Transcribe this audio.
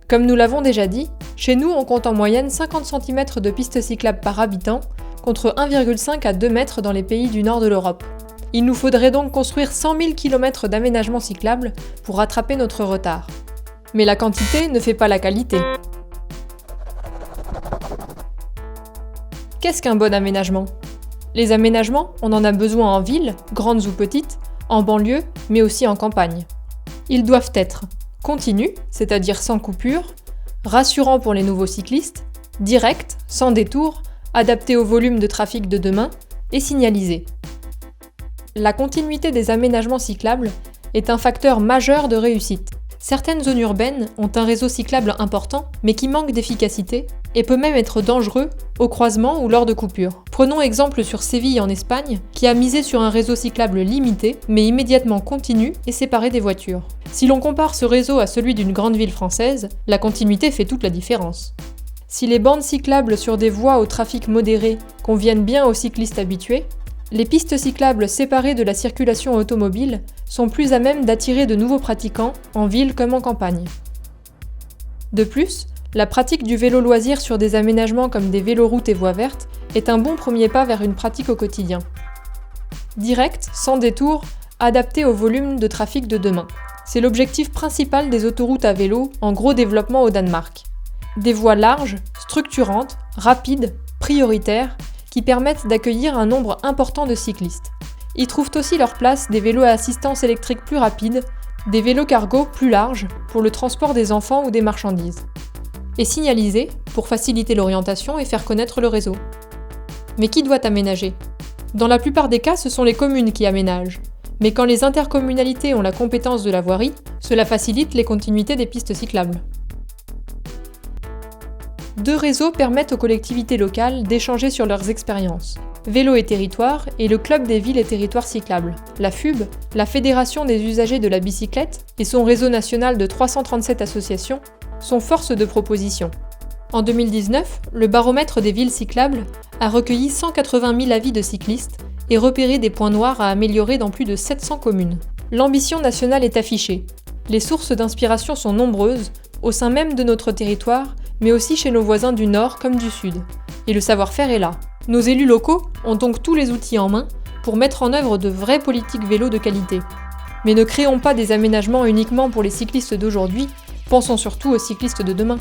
Comme nous l'avons déjà dit, chez nous on compte en moyenne 50 cm de pistes cyclables par habitant, contre 1,5 à 2 mètres dans les pays du nord de l'Europe. Il nous faudrait donc construire 100 000 km d'aménagements cyclables pour rattraper notre retard. Mais la quantité ne fait pas la qualité. Qu'est-ce qu'un bon aménagement ? Les aménagements, on en a besoin en ville, grandes ou petites, en banlieue, mais aussi en campagne. Ils doivent être continus, c'est-à-dire sans coupure, rassurants pour les nouveaux cyclistes, directs, sans détour, adaptés au volume de trafic de demain et signalisés. La continuité des aménagements cyclables est un facteur majeur de réussite. Certaines zones urbaines ont un réseau cyclable important, mais qui manque d'efficacité, et peut même être dangereux au croisement ou lors de coupures. Prenons exemple sur Séville en Espagne, qui a misé sur un réseau cyclable limité, mais immédiatement continu et séparé des voitures. Si l'on compare ce réseau à celui d'une grande ville française, la continuité fait toute la différence. Si les bandes cyclables sur des voies au trafic modéré conviennent bien aux cyclistes habitués, les pistes cyclables séparées de la circulation automobile sont plus à même d'attirer de nouveaux pratiquants, en ville comme en campagne. De plus, la pratique du vélo loisir sur des aménagements comme des véloroutes et voies vertes est un bon premier pas vers une pratique au quotidien. Direct, sans détour, adapté au volume de trafic de demain. C'est l'objectif principal des autoroutes à vélo en gros développement au Danemark. Des voies larges, structurantes, rapides, prioritaires, qui permettent d'accueillir un nombre important de cyclistes. Ils trouvent aussi leur place des vélos à assistance électrique plus rapides, des vélos cargo plus larges pour le transport des enfants ou des marchandises. Et signalisés pour faciliter l'orientation et faire connaître le réseau. Mais qui doit aménager ? Dans la plupart des cas, ce sont les communes qui aménagent. Mais quand les intercommunalités ont la compétence de la voirie, cela facilite les continuités des pistes cyclables. Deux réseaux permettent aux collectivités locales d'échanger sur leurs expériences. Vélo et Territoire et le Club des villes et territoires cyclables. La FUB, la Fédération des usagers de la bicyclette, et son réseau national de 337 associations, sont force de proposition. En 2019, le baromètre des villes cyclables a recueilli 180 000 avis de cyclistes et repéré des points noirs à améliorer dans plus de 700 communes. L'ambition nationale est affichée. Les sources d'inspiration sont nombreuses, au sein même de notre territoire, mais aussi chez nos voisins du Nord comme du Sud. Et le savoir-faire est là. Nos élus locaux ont donc tous les outils en main pour mettre en œuvre de vraies politiques vélo de qualité. Mais ne créons pas des aménagements uniquement pour les cyclistes d'aujourd'hui, pensons surtout aux cyclistes de demain.